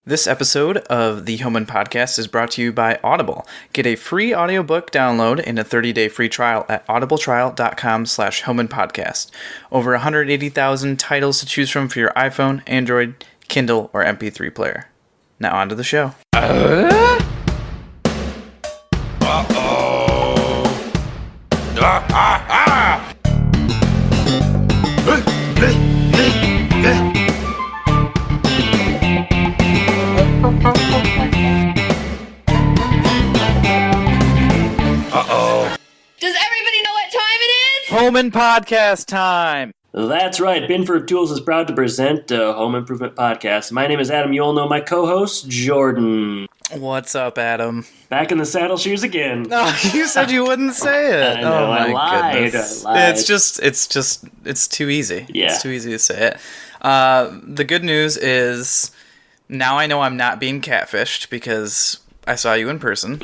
This episode of the Homan Podcast is brought to you by Audible. Get a free audiobook download and a 30-day free trial at audibletrial.com/HomanPodcast. Over 180,000 titles to choose from for your iPhone, Android, Kindle, or MP3 player. Now on to the show. Does everybody know what time it is? Homan Podcast time! That's right. Binford Tools is proud to present a Home Improvement Podcast. My name is Adam. You all know my co-host, Jordan. What's up, Adam? Back in the saddle shoes again. No, you said you wouldn't say it. I know, oh my I lied. goodness. I lied. It's too easy. Yeah. It's too easy to say it. The good news is now I know I'm not being catfished because I saw you in person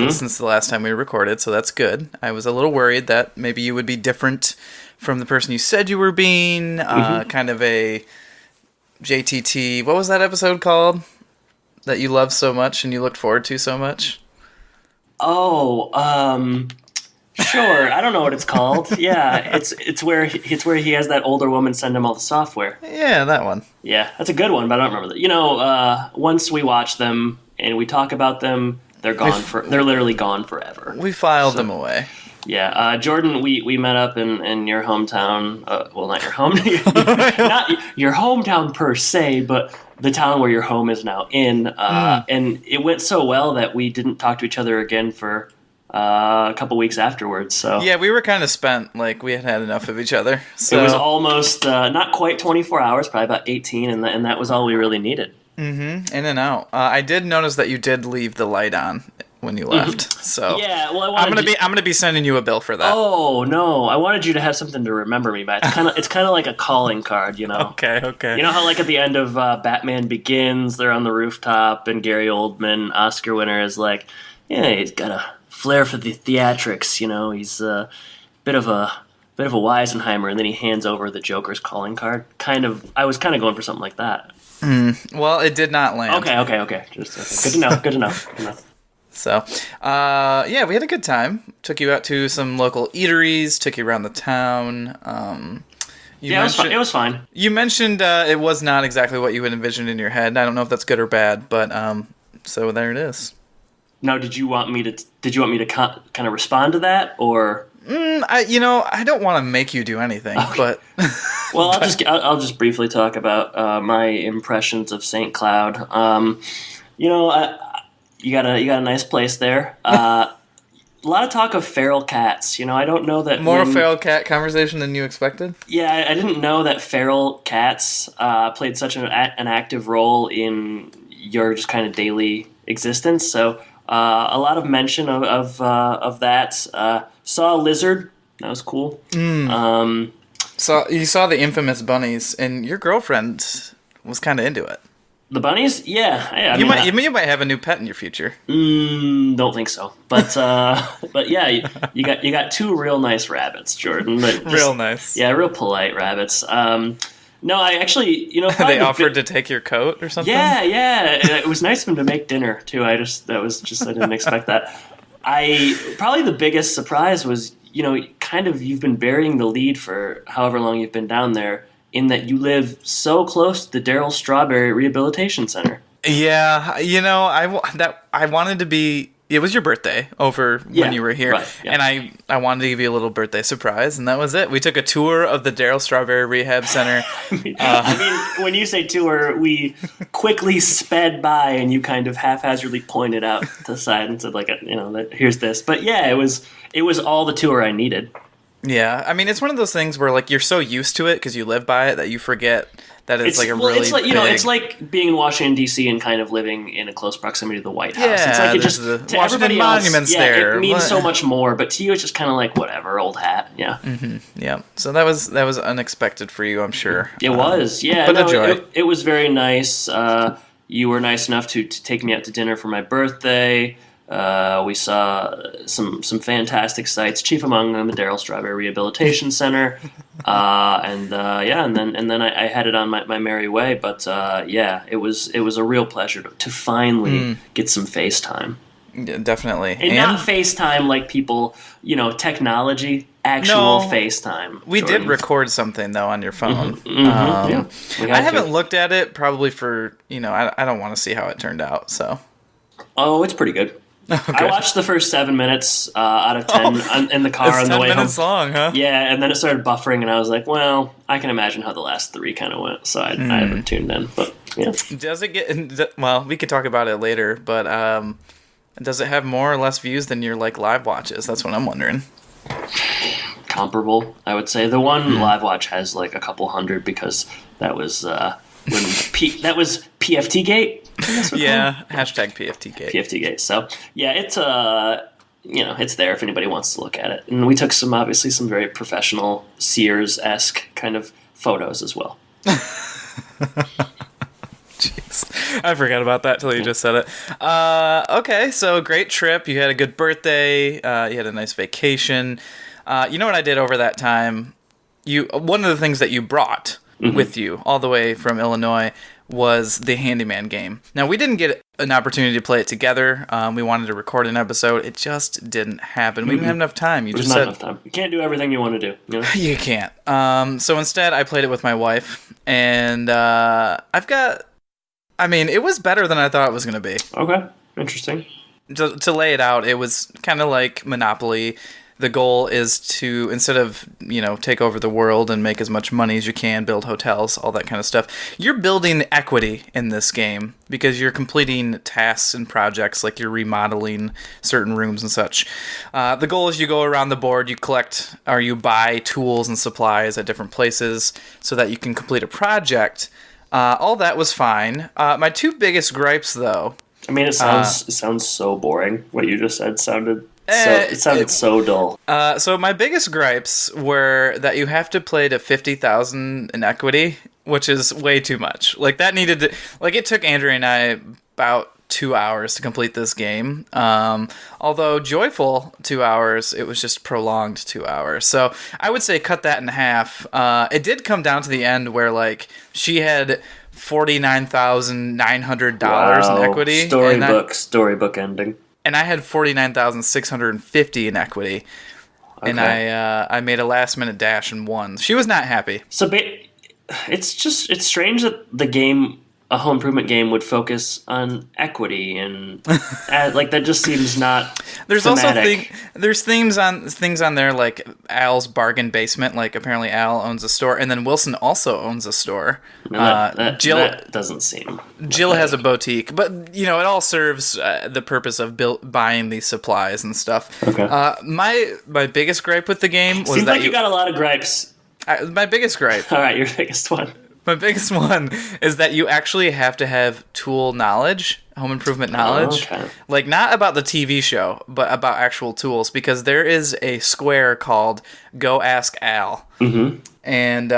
since the last time we recorded, so that's good. I was a little worried that maybe you would be different from the person you said you were being, kind of a JTT. What was that episode called that you loved so much and you looked forward to so much? Oh, sure. I don't know what it's called. Yeah, it's where he has that older woman send him all the software. Yeah, that one. Yeah, that's a good one, but I don't remember that. You know, once we watch them and we talk about them, they're gone. They're literally gone forever. We filed them away. Yeah, Jordan, we met up in your hometown. Well, not your home, not your hometown per se, but the town where your home is now in. And it went so well that we didn't talk to each other again for a couple weeks afterwards. So yeah, we were kind of spent. Like we had enough of each other. So it was almost not quite 24 hours, probably about 18, and that was all we really needed. In and out. I did notice that you did leave the light on when you left. So yeah, well, I'm gonna be sending you a bill for that. Oh no, I wanted you to have something to remember me by. It's kind of like a calling card, you know. Okay. You know how like at the end of Batman Begins, they're on the rooftop, and Gary Oldman, Oscar winner, is like, yeah, he's got a flair for the theatrics, you know. He's a bit of a Weisenheimer, and then he hands over the Joker's calling card. I was kind of going for something like that. Well, it did not land. Okay. Just good to know. So, yeah, we had a good time. Took you out to some local eateries. Took you around the town. It was fine. You mentioned it was not exactly what you had envisioned in your head. I don't know if that's good or bad, but so there it is. Now, did you want me to kind of respond to that, or? I don't want to make you do anything, but well, I'll just briefly talk about my impressions of St. Cloud. You got a nice place there. A lot of talk of feral cats. You know, I don't know that more feral cat conversation than you expected. Yeah, I didn't know that feral cats played such an active role in your just kind of daily existence. So a lot of mention of that. Saw a lizard. That was cool. So you saw the infamous bunnies, and your girlfriend was kind of into it. The bunnies? Yeah. You might have a new pet in your future. Don't think so. But yeah, you got two real nice rabbits, Jordan. Real nice. Yeah, real polite rabbits. No, I actually, they offered to take your coat or something. Yeah. It was nice of them to make dinner too. I didn't expect that. Probably the biggest surprise was, you've been burying the lead for however long you've been down there, in that you live so close to the Darryl Strawberry Rehabilitation Center. Yeah, I wanted to be. It was your birthday when you were here, right, yeah. And I wanted to give you a little birthday surprise, and that was it. We took a tour of the Darryl Strawberry Rehab Center. I mean, when you say tour, we quickly sped by, and you kind of haphazardly pointed out to the side and said, here's this. But yeah, it was all the tour I needed. Yeah, I mean, it's one of those things where you're so used to it because you live by it that you forget that it's really it's big... it's like being in Washington D.C. and kind of living in a close proximity to the White House. Yeah, it's like it just the to Washington everybody Monument's else, there. It means so much more, but to you it's just kind of like whatever, old hat. Yeah. Mm-hmm. Yeah. So that was unexpected for you, I'm sure. It was. Yeah. But a joy. It was very nice. You were nice enough to take me out to dinner for my birthday. We saw some fantastic sites. Chief among them, the Darryl Strawberry Rehabilitation Center, and then I headed on my merry way. But it was a real pleasure to finally get some FaceTime. Yeah, definitely, and not FaceTime like people, technology. Actual FaceTime. We did record something though on your phone. I haven't looked at it probably for I don't want to see how it turned out. So. Oh, it's pretty good. Okay. I watched the first 7 minutes out of 10 in the car on the way home. 10 minutes long, huh? Yeah, and then it started buffering, and I was like, well, I can imagine how the last 3 kind of went, so I haven't tuned in. But yeah, does it get? Well, we could talk about it later, but does it have more or less views than your live watches? That's what I'm wondering. Comparable, I would say. The one live watch has a couple hundred because that was when that was PFT Gate. Yeah, hashtag PFT Gate. PFT Gate. So yeah, it's it's there if anybody wants to look at it. And we took some very professional Sears-esque kind of photos as well. Jeez, I forgot about that till you just said it. Okay, so great trip. You had a good birthday. You had a nice vacation. You know what I did over that time? One of the things that you brought with you all the way from Illinois was the Handyman game. Now, we didn't get an opportunity to play it together. We wanted to record an episode. It just didn't happen. We didn't have enough time. There's not enough time. You can't do everything you want to do. You know? You can't. So instead, I played it with my wife, and it was better than I thought it was going to be. Okay, interesting. To lay it out, it was kind of like Monopoly. The goal is to, instead of, take over the world and make as much money as you can, build hotels, all that kind of stuff, you're building equity in this game because you're completing tasks and projects, like you're remodeling certain rooms and such. The goal is you go around the board, you collect or you buy tools and supplies at different places so that you can complete a project. All that was fine. My 2 biggest gripes, though... it sounds so boring. What you just said it sounded so dull. So my biggest gripes were that you have to play to 50,000 in equity, which is way too much. It took Andrea and I about 2 hours to complete this game. Although joyful 2 hours, it was just prolonged 2 hours. So I would say cut that in half. It did come down to the end where she had $49,900 in equity. Storybook ending. And I had $49,650 in equity, okay. And I made a last minute dash and won. She was not happy. So it's strange that a home improvement game would focus on equity and that just seems not. There's thematic. also there's things on there like Al's bargain basement. Like apparently Al owns a store, and then Wilson also owns a store. Jill that doesn't seem. Jill has a boutique, but it all serves the purpose of buying these supplies and stuff. Okay. My biggest gripe with the game was seems like you got a lot of gripes. My biggest gripe. All right, your biggest one. My biggest one is that you actually have to have tool knowledge, home improvement knowledge. Oh, okay. Not about the TV show, but about actual tools, because there is a square called Go Ask Al. Mm-hmm. And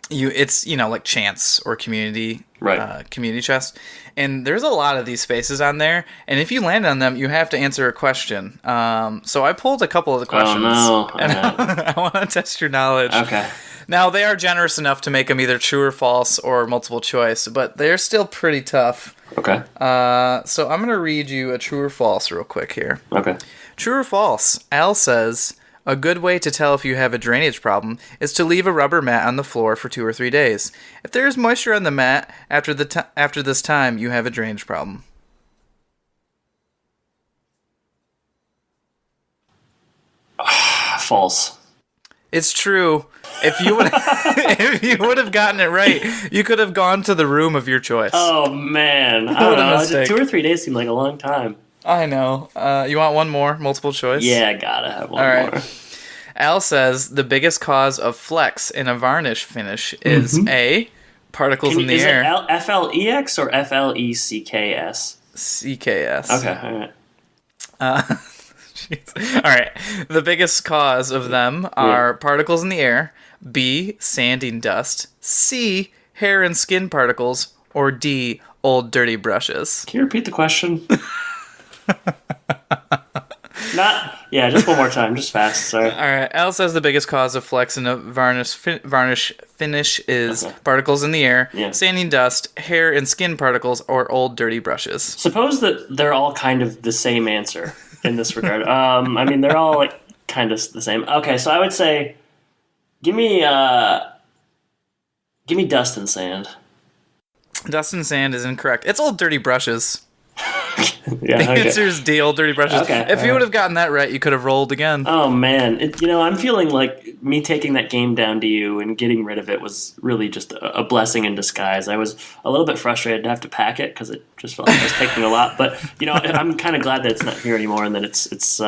it's like chance or community, right. Community chest. And there's a lot of these spaces on there, and if you land on them, you have to answer a question. So I pulled a couple of the questions. Oh, no. And I want to test your knowledge. Okay. Now, they are generous enough to make them either true or false or multiple choice, but they're still pretty tough. Okay. So I'm going to read you a true or false real quick here. Okay. True or false? Al says, a good way to tell if you have a drainage problem is to leave a rubber mat on the floor for 2 or 3 days. If there is moisture on the mat after this time, you have a drainage problem. False. It's true. If you would have gotten it right, you could have gone to the room of your choice. Oh man, I don't know. 2 or 3 days seemed like a long time. I know. You want one more multiple choice? Yeah, I gotta have one more. Al says the biggest cause of flex in a varnish finish is A, particles in the air. Is it FLEX or FLECKS? CKS. Okay, all right. All right. The biggest cause of them are particles in the air, B, sanding dust, C, hair and skin particles, or D, old dirty brushes. Can you repeat the question? Just one more time, just fast. Sorry. All right. Al says the biggest cause of flex in a varnish finish is particles in the air, sanding dust, hair and skin particles, or old dirty brushes. Suppose that they're all kind of the same answer in this regard. I mean, they're all like kind of the same. Okay, so I would say, give me dust and sand. Dust and sand is incorrect. It's old dirty brushes. The answer is D, old dirty brushes. Okay, if you would have gotten that right, you could have rolled again. Oh, man. I'm feeling like me taking that game down to you and getting rid of it was really just a blessing in disguise. I was a little bit frustrated to have to pack it because it just felt like it was taking a lot. But, I'm kind of glad that it's not here anymore and that it's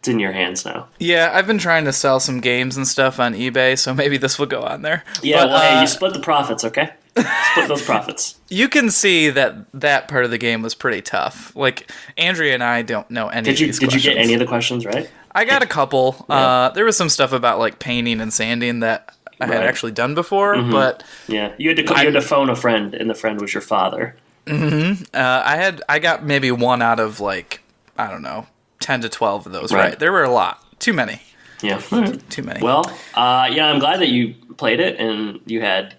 in your hands now. Yeah, I've been trying to sell some games and stuff on eBay, so maybe this will go on there. Yeah, hey, you split the profits, okay? Split those profits. You can see that part of the game was pretty tough. Like, Andrea and I don't know any of these questions. Did you get any of the questions right? I got a couple. Yeah. There was some stuff about, like, painting and sanding that I had actually done before, but... Yeah, you had to phone a friend, and the friend was your father. Mm-hmm. I got maybe one out of, like, I don't know, 10 to 12 of those, right? There were a lot. Too many. Yeah. Too many. Well, I'm glad that you played it, and you had...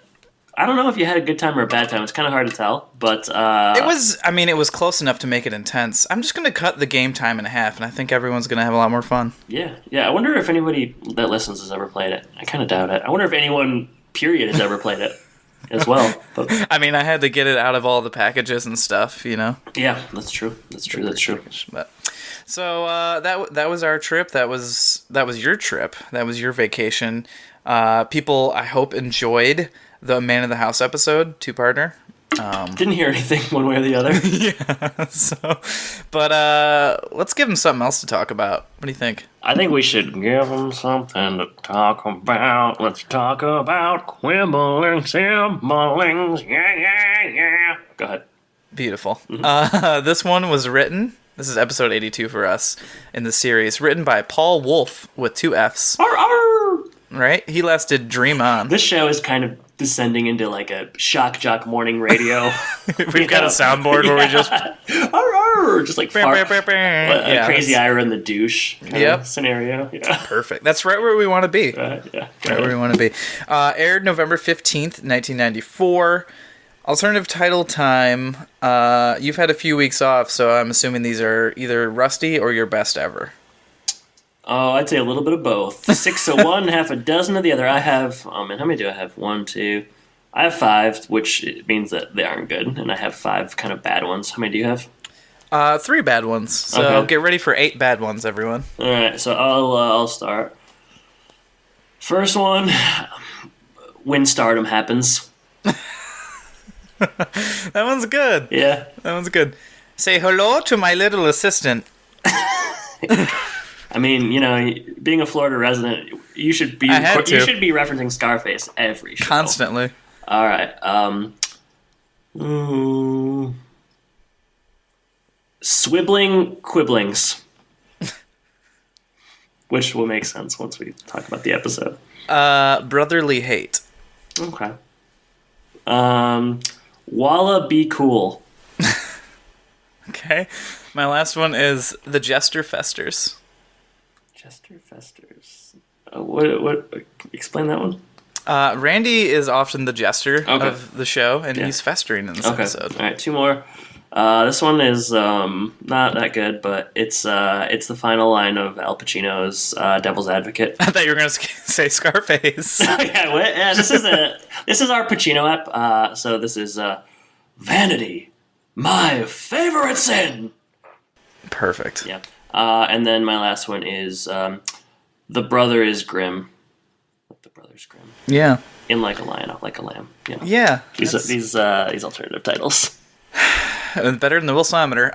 I don't know if you had a good time or a bad time. It's kind of hard to tell, but... it was close enough to make it intense. I'm just going to cut the game time in half, and I think everyone's going to have a lot more fun. Yeah. I wonder if anybody that listens has ever played it. I kind of doubt it. I wonder if anyone, period, has ever played it as well. But... I mean, I had to get it out of all the packages and stuff, Yeah, that's true. That's true. But... So that was our trip. That was your trip. That was your vacation. People, I hope, enjoyed the Man of the House episode, two-parter. Didn't hear anything one way or the other. Yeah. But let's give them something else to talk about. What do you think? I think we should give them something to talk about. Let's talk about Quibbling Siblings. Yeah. Go ahead. Beautiful. Mm-hmm. This one was written. This is episode 82 for us in the series, written by Paul Wolf with 2 Fs. Arr, arr. Right? He last did Dream On. This show is kind of descending into like a shock jock morning radio. We've got a soundboard where we just... just like fart. Crazy Ira and the douche kind of scenario. Yeah. Perfect. That's right where we want to be. Yeah. Right where we want to be. Aired November 15th, 1994. Alternative title time. You've had a few weeks off, so I'm assuming these are either rusty or your best ever. Oh, I'd say a little bit of both. 6 of one, half a dozen of the other. I have, how many do I have? 1, 2. I have 5, which means that they aren't good, and I have 5 kind of bad ones. How many do you have? 3 bad ones. So Get ready for 8 bad ones, everyone. All right, so I'll start. First one, when stardom happens. That one's good. Yeah. That one's good. Say hello to my little assistant. I mean, being a Florida resident, you should be referencing Scarface every show. Constantly. All right. Swibbling Quibblings. Which will make sense once we talk about the episode. Brotherly Hate. Okay. Walla Be Cool. Okay. My last one is The Jester Festers. Jester Festers. What? Explain that one. Randy is often the jester of the show, and he's festering in this episode. All right, 2 more. This one is not that good, but it's the final line of Al Pacino's Devil's Advocate. I thought you were going to say Scarface. This is our Pacino app. So this is Vanity, my favorite sin. Perfect. Yeah. And then my last one is The Brother is Grim. The Brother's Grim. Yeah. In Like a Lion, Out Like a Lamb. Yeah. These alternative titles. Better than the Wilsometer.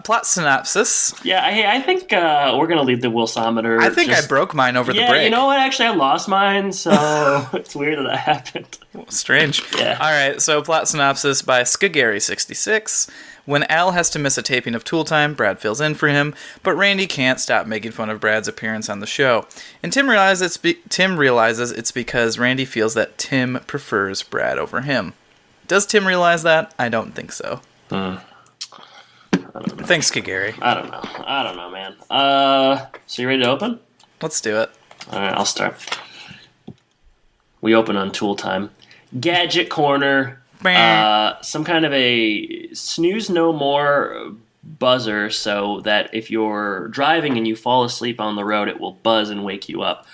Plot synopsis. Yeah, I think we're going to leave the Wilsometer. I think I broke mine over the break. Yeah, you know what? Actually, I lost mine, so it's weird that happened. Strange. Yeah. All right, so plot synopsis by Skagary66. When Al has to miss a taping of Tool Time, Brad fills in for him, but Randy can't stop making fun of Brad's appearance on the show. And Tim realizes it's because Randy feels that Tim prefers Brad over him. Does Tim realize that? I don't think so. Thanks, Kagari. I don't know, man. So you ready to open? Let's do it. All right, I'll start. We open on Tool Time. Gadget Corner. Some kind of a snooze no more buzzer, so that if you're driving and you fall asleep on the road, it will buzz and wake you up.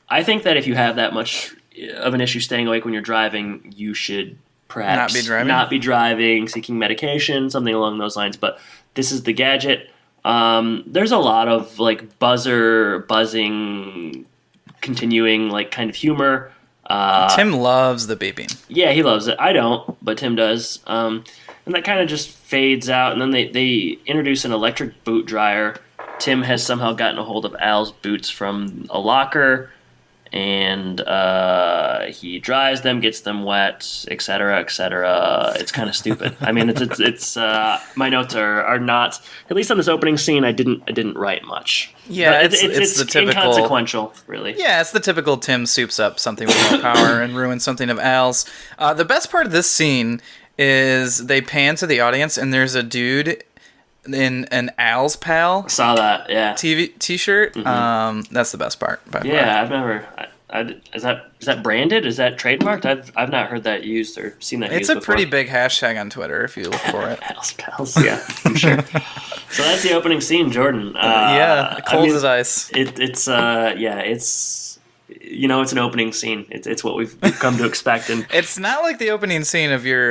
I think that if you have that much of an issue staying awake when you're driving, you should perhaps not be driving, seeking medication, something along those lines. But this is the gadget. There's a lot of like buzzing, continuing like kind of humor. Tim loves the beeping. Yeah, he loves it. I don't, but Tim does. And that kind of just fades out. And then they introduce an electric boot dryer. Tim has somehow gotten a hold of Al's boots from a locker, and he dries them, gets them wet, etc., etc. It's kind of stupid. I mean, it's my notes are not, at least on this opening scene. I didn't write much. Yeah, it's the typical inconsequential, really. Yeah, it's the typical Tim soups up something with more power and ruins something of Al's. The best part of this scene is they pan to the audience and there's a dude in an Al's Pal saw that, yeah, t-shirt. Mm-hmm. That's the best part. Yeah, I've never. Is that branded? Is that trademarked? I've not heard that used or seen that. It's used a before. Pretty big hashtag on Twitter if you look for it. Al's Pals, yeah, I'm sure. So that's the opening scene, Jordan. Cold as ice. It's it's an opening scene. It's what we've come to expect, and it's not like the opening scene of your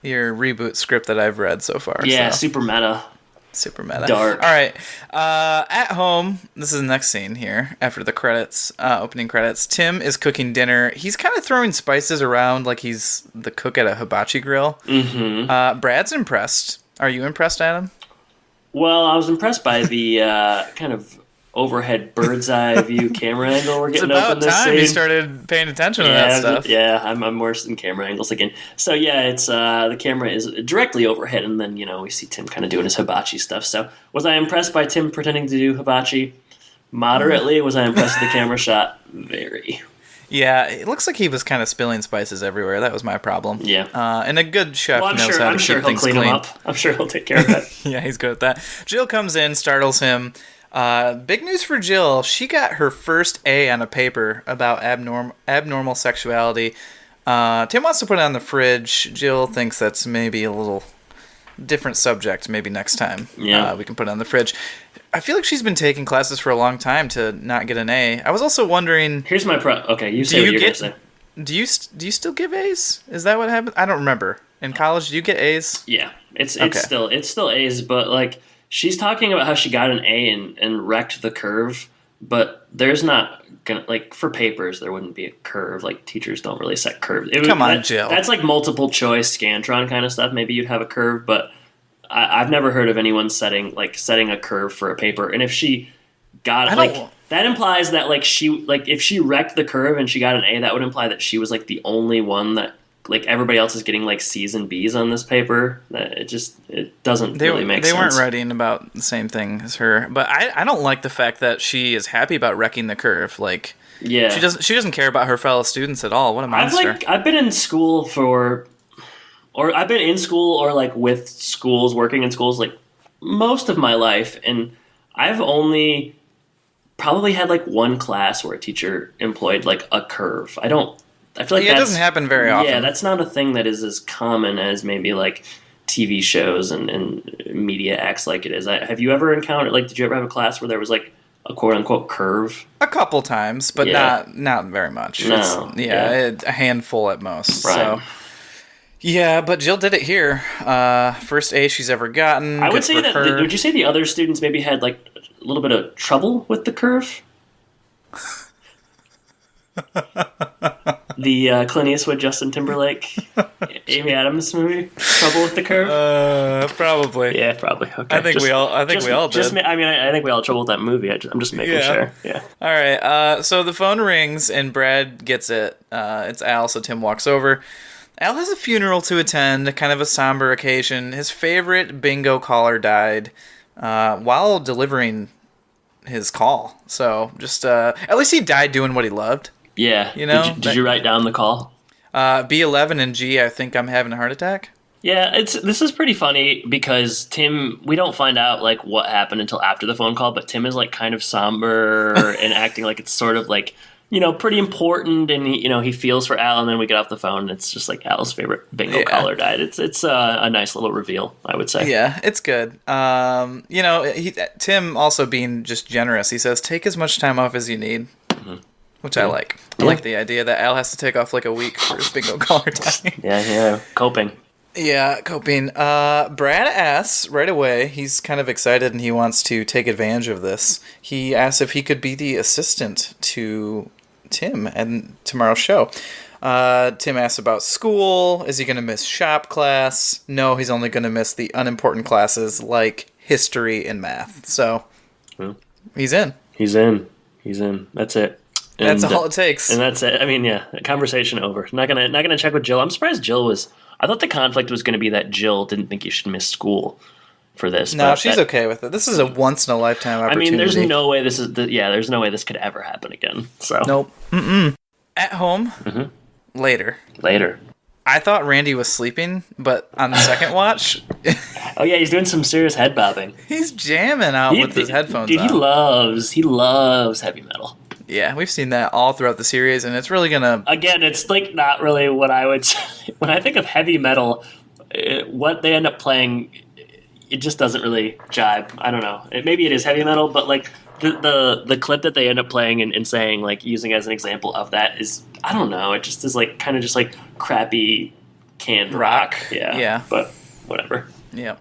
reboot script that I've read so far. Yeah, so. Super meta. Dark. All right. At home, this is the next scene here after the credits, opening credits. Tim is cooking dinner. He's kind of throwing spices around like he's the cook at a hibachi grill. Mm-hmm. Brad's impressed. Are you impressed, Adam? Well, I was impressed by the kind of overhead bird's eye view camera angle we're getting up in this scene. It's about time you started paying attention to that stuff. Yeah, I'm worse in camera angles again. So yeah, it's the camera is directly overhead, and then we see Tim kind of doing his hibachi stuff. So was I impressed by Tim pretending to do hibachi? Moderately. Was I impressed with the camera shot? Very. Yeah, it looks like he was kind of spilling spices everywhere. That was my problem. Yeah. And a good chef knows how to keep things clean. Him up. I'm sure he'll take care of it. Yeah, he's good at that. Jill comes in, startles him. Big news for Jill. She got her first A on a paper about abnormal sexuality. Tim wants to put it on the fridge. Jill thinks that's maybe a little different subject. Maybe next time we can put it on the fridge. I feel like she's been taking classes for a long time to not get an A. I was also wondering... Here's my Okay, you say what you're going to say. Do you still give A's? Is that what happened? I don't remember. In college, do you get A's? Yeah, it's still A's, but like... She's talking about how she got an A and wrecked the curve, but there's not gonna, like, for papers there wouldn't be a curve. Like, teachers don't really set curves. Come on, Jill. That's like multiple choice Scantron kind of stuff. Maybe you'd have a curve, but I've never heard of anyone setting a curve for a paper. And if she got that implies that if she wrecked the curve and she got an A, that would imply that she was like the only one that. Like, everybody else is getting, like, C's and B's on this paper. It doesn't really make sense. They weren't writing about the same thing as her. But I don't like the fact that she is happy about wrecking the curve. Like, yeah. She doesn't care about her fellow students at all. What a monster. I've been in school or with schools, working in schools, like, most of my life. And I've only probably had, like, one class where a teacher employed, like, a curve. I feel like it doesn't happen very often. Yeah, that's not a thing that is as common as maybe like TV shows and media acts like it is. Have you ever encountered, like, did you ever have a class where there was like a quote unquote curve? A couple times, but not very much. No, a handful at most. Right. So yeah, but Jill did it here. First A she's ever gotten. I would say that. Would you say the other students maybe had like a little bit of trouble with the curve? The Clint Eastwood, Justin Timberlake, Amy Adams movie, Trouble with the Curve. Probably. Yeah, probably. Okay. I think we all did. I think we all had trouble with that movie. I'm just making sure. Yeah. All right. So the phone rings and Brad gets it. It's Al. So Tim walks over. Al has a funeral to attend, kind of a somber occasion. His favorite bingo caller died while delivering his call. So just at least he died doing what he loved. Yeah. Did you write down the call? B11 and G, I think I'm having a heart attack. Yeah, this is pretty funny because Tim, we don't find out like what happened until after the phone call, but Tim is like kind of somber and acting like it's sort of like, pretty important, and he feels for Al, and then we get off the phone and it's just like Al's favorite bingo caller died. It's a nice little reveal, I would say. Yeah, it's good. Tim also being just generous. He says, take as much time off as you need. Which I like. I like the idea that Al has to take off like a week for his bingo caller time. Yeah, coping. Yeah, coping. Brad asks right away, he's kind of excited and he wants to take advantage of this. He asks if he could be the assistant to Tim and tomorrow's show. Tim asks about school. Is he going to miss shop class? No, he's only going to miss the unimportant classes like history and math. So, he's in. He's in. That's it. And that's all it takes. And that's it. I mean, conversation over. Not gonna check with Jill. I'm surprised Jill was... I thought the conflict was going to be that Jill didn't think you should miss school for this. No, she's okay with it. This is a once-in-a-lifetime opportunity. I mean, there's no way there's no way this could ever happen again. So nope. At home, later. I thought Randy was sleeping, but on the second watch... Oh, yeah, he's doing some serious head bobbing. He's jamming out with his headphones on. He loves heavy metal. Yeah, we've seen that all throughout the series, and it's really gonna... Again, it's like not really what I would say. When I think of heavy metal, what they end up playing, it just doesn't really jibe. I don't know. Maybe it is heavy metal, but like the clip that they end up playing and saying, like, using as an example of that is, I don't know, it just is like kind of just like crappy canned rock. Yeah, but whatever. Yeah.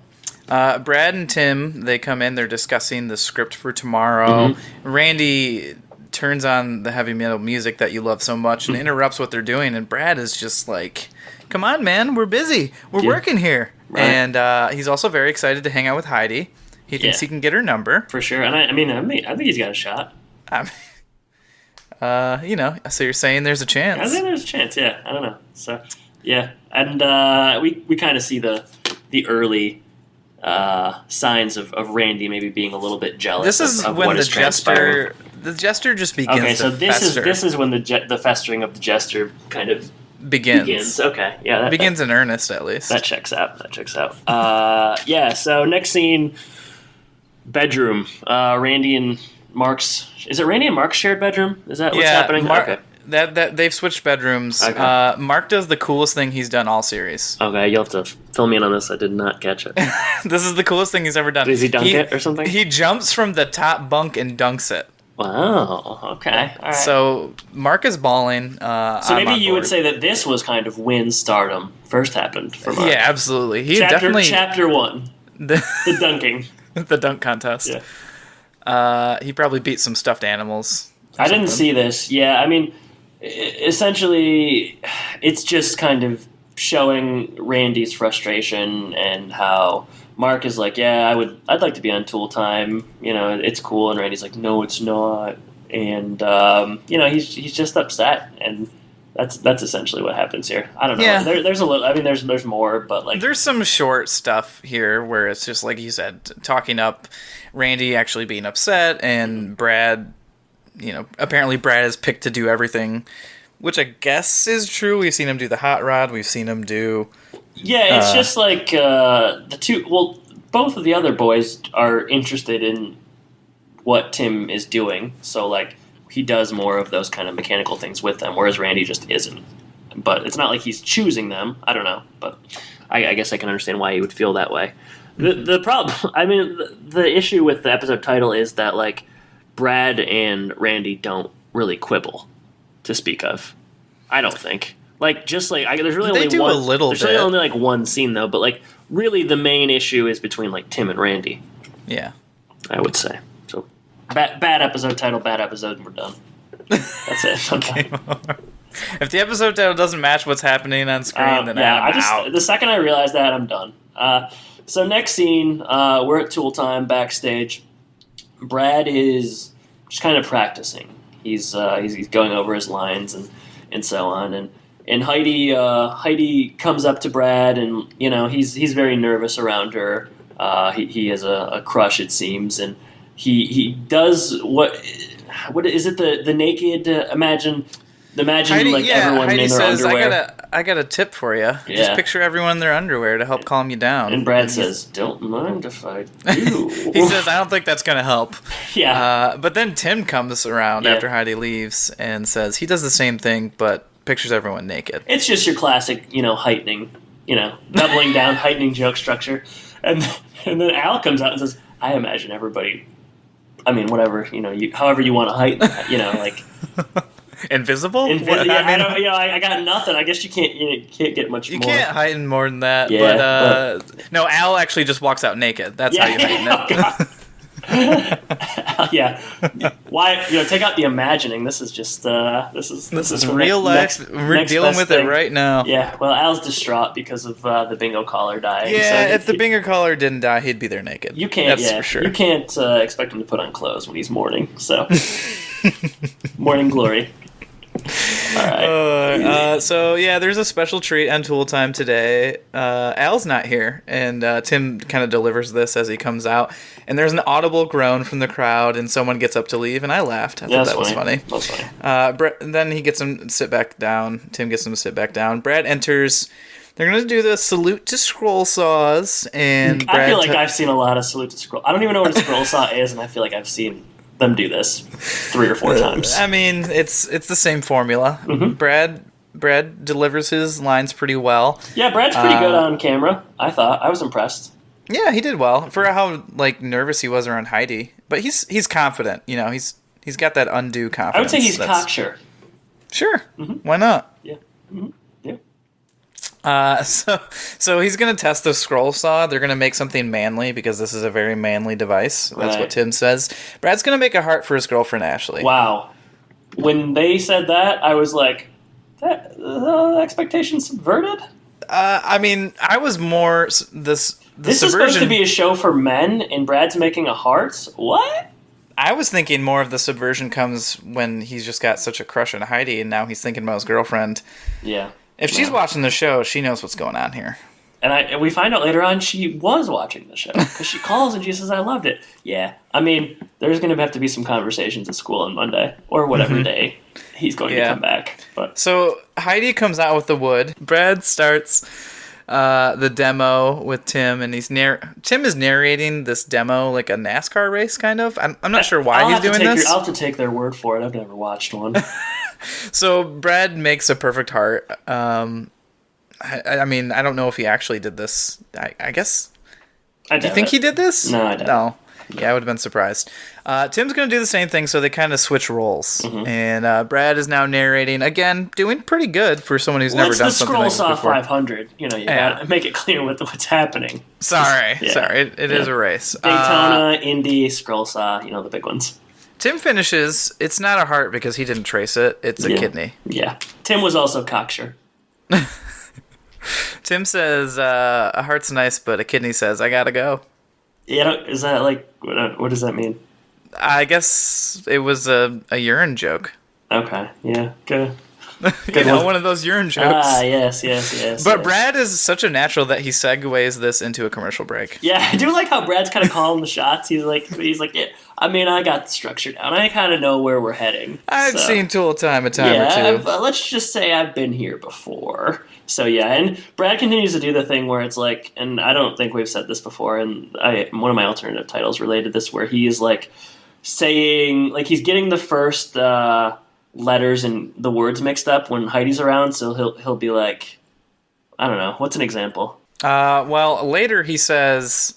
Brad and Tim, they come in, they're discussing the script for tomorrow. Randy turns on the heavy metal music that you love so much and interrupts what they're doing, and Brad is just like, come on, man, we're busy, we're working here. Right. And he's also very excited to hang out with Heidi. He thinks he can get her number for sure. And I think he's got a shot. So you're saying there's a chance? I think there's a chance. Yeah, I don't know. So yeah, and we kind of see the early signs of Randy maybe being a little bit jealous. This is of when what the is transpiring. The jester just begins. Okay, so this is when the festering of the jester kind of begins. Okay, yeah, that begins in earnest at least. That checks out. So next scene, bedroom. Randy and Mark's. Is it Randy and Mark's shared bedroom? Is that what's happening? Okay. That they've switched bedrooms. Okay. Mark does the coolest thing he's done all series. Okay, you'll have to fill me in on this. I did not catch it. This is the coolest thing he's ever done. Does he dunk it or something? He jumps from the top bunk and dunks it. Wow. Okay. All right. So Mark is balling. So maybe you would say that this was kind of when stardom first happened for Mark. Yeah, absolutely. Chapter 1. The dunking. The dunk contest. Yeah. He probably beat some stuffed animals. I didn't see this. Yeah, I mean, essentially, it's just kind of showing Randy's frustration and how Mark is like, I'd like to be on Tool Time. It's cool. And Randy's like, no, it's not. And he's just upset, and that's essentially what happens here. I don't know. Yeah. There's a little. I mean, there's more, but like there's some short stuff here where it's just like you said, talking up Randy actually being upset, and Brad. Apparently Brad is picked to do everything, which I guess is true. We've seen him do the hot rod. We've seen him do. Yeah, it's just like the two. Well, both of the other boys are interested in what Tim is doing, so like he does more of those kind of mechanical things with them, whereas Randy just isn't. But it's not like he's choosing them. I don't know, but I guess I can understand why he would feel that way. The problem, I mean, the issue with the episode title is that like Brad and Randy don't really quibble to speak of. I don't think. Like, just like there's really only one. A little there's bit. Really only like one scene though, but like really the main issue is between like Tim and Randy. Yeah, I would say so. Bad episode title, bad episode, and we're done. That's it. Okay. If the episode title doesn't match what's happening on screen, then I'm out. The second I realize that, I'm done. So next scene, we're at Tool Time backstage. Brad is just kind of practicing. He's going over his lines and so on. And Heidi comes up to Brad, and he's very nervous around her. He has a crush, it seems, and he does what is it, the naked imagine Heidi, like everyone Heidi in their says, underwear. I got a tip for you. Yeah. Just picture everyone in their underwear to help calm you down. And Brad says, "Don't mind if I do." He says, "I don't think that's gonna help." Yeah. But then Tim comes around after Heidi leaves and says he does the same thing, but pictures everyone naked. It's just your classic, heightening, doubling down, heightening joke structure. And then Al comes out and says, "I imagine everybody, whatever, however you want to heighten that, like." Invisible? I got nothing. I guess you can't get much more. You can't heighten more than that. Yeah, but no, Al actually just walks out naked. That's how you heighten it. Yeah. Why? Take out the imagining. This is just this is real life. We're dealing with it right now. Yeah. Well, Al's distraught because of the bingo caller dying. Yeah. So if the bingo caller didn't die, he'd be there naked. You can't. That's for sure. You can't expect him to put on clothes when he's mourning. So morning glory. All right. So there's a special treat on Tool Time today. Al's not here, and Tim kind of delivers this as he comes out. And there's an audible groan from the crowd, and someone gets up to leave, and I laughed. I thought that was funny. That's funny. Then he gets him to sit back down. Tim gets him to sit back down. Brad enters. They're going to do the salute to scroll saws, and Brad I feel like I've seen a lot of salute to scroll. I don't even know what a scroll saw is, and I feel like I've seen them do this 3 or 4 times. It's the same formula. Mm-hmm. Brad delivers his lines pretty well. Yeah, Brad's pretty good on camera. I thought I was impressed. Yeah, he did well for how nervous he was around Heidi. But he's confident. He's got that undue confidence. I would say he's cocksure. Sure, Mm-hmm. Why not? Yeah. Mm-hmm. Yeah. So he's gonna test the scroll saw. They're gonna make something manly because this is a very manly device. That's what Tim says. Brad's gonna make a heart for his girlfriend Ashley. Wow. When they said that, I was like, "That expectations subverted." I was more this This is supposed to be a show for men, and Brad's making a heart. What? I was thinking more of the subversion comes when he's just got such a crush on Heidi, and now he's thinking about his girlfriend. Yeah. If she's watching the show, she knows what's going on here. And we find out later on she was watching the show because she calls and she says, "I loved it." Yeah, there's going to have to be some conversations at school on Monday or whatever day he's going to come back. But so Heidi comes out with the wood. Brad starts the demo with Tim, and Tim is narrating this demo like a NASCAR race, kind of. I'm not sure why he's doing this. I'll have to take their word for it. I've never watched one. So Brad makes a perfect heart. I don't know if he actually did this. I guess. Do you think he did this? No, I don't. No. Yeah, I would have been surprised. Tim's going to do the same thing, so they kind of switch roles. Mm-hmm. And Brad is now narrating, again, doing pretty good for someone who's never done something like this before. It's the Scroll Saw 500. You gotta make it clear what's happening. Sorry. It is a race. Daytona, Indy, Scroll Saw, the big ones. Tim finishes, it's not a heart because he didn't trace it, it's a kidney. Yeah. Tim was also cocksure. Tim says, a heart's nice, but a kidney says, I gotta go. Yeah, is that what does that mean? I guess it was a urine joke. Okay, yeah, good. One of those urine jokes. Yes. But Brad is such a natural that he segues this into a commercial break. Yeah, I do like how Brad's kind of calling the shots. He's like, yeah, I got the structure down. I kind of know where we're heading. I've seen Tool Time a time or two. Let's just say I've been here before. So yeah, and Brad continues to do the thing where it's like, and I don't think we've said this before, and one of my alternative titles related to this, where he is like saying, like he's getting the first letters and the words mixed up when Heidi's around, so he'll be like, I don't know, what's an example? Well, later he says,